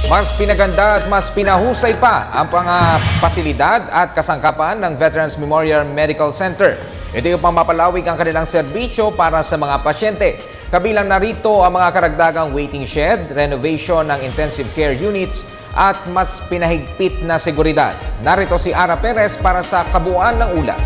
Mas pinaganda at mas pinahusay pa ang pasilidad at kasangkapan ng Veterans Memorial Medical Center. Ito yung pamapalawig ang kanilang serbisyo para sa mga pasyente. Kabilang narito ang mga karagdagang waiting shed, renovation ng intensive care units at mas pinahigpit na seguridad. Narito si Ara Perez para sa kabuuan ng ulat.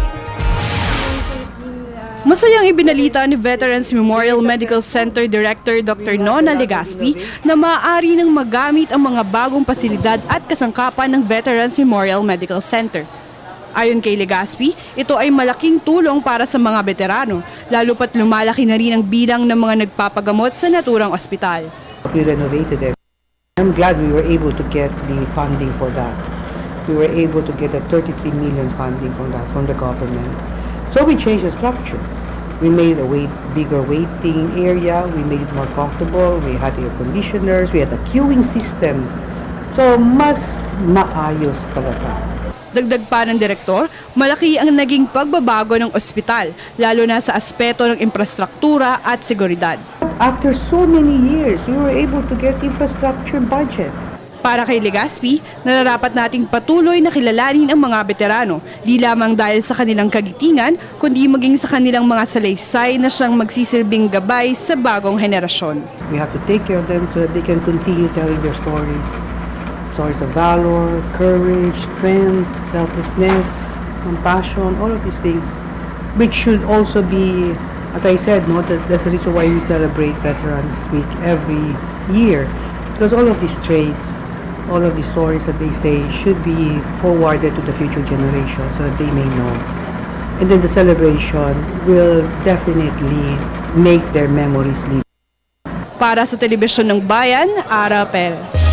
Masayang ibinalita ni Veterans Memorial Medical Center Director Dr. Nona Legaspi na maaari nang magamit ang mga bagong pasilidad at kasangkapan ng Veterans Memorial Medical Center. Ayon kay Legaspi, ito ay malaking tulong para sa mga veterano, lalo pat lumalaki na rin ang bilang ng mga nagpapagamot sa naturang ospital. We renovated it. I'm glad we were able to get the funding for that. We were able to get a 33 million funding from that, from the government. So we changed the structure. We made a bigger waiting area. We made it more comfortable. We had air conditioners. We had a queuing system. So mas maayos talaga. Dagdag pa ng direktor, malaki ang naging pagbabago ng ospital, lalo na sa aspeto ng infrastruktura at seguridad. After so many years, we were able to get infrastructure budget. Para kay Legaspi, nararapat nating patuloy na kilalanin ang mga veterano, di lamang dahil sa kanilang kagitingan, kundi maging sa kanilang mga salaysay na siyang magsisilbing gabay sa bagong henerasyon. We have to take care of them so that they can continue telling their stories. Stories of valor, courage, strength, selflessness, compassion, all of these things, which should also be, as I said, that's the reason why we celebrate Veterans Week every year. Because all of these traits, all of these stories that they say should be forwarded to the future generation so that they may know. And then the celebration will definitely make their memories live. Para sa Telebisyon ng Bayan, Ara Perez.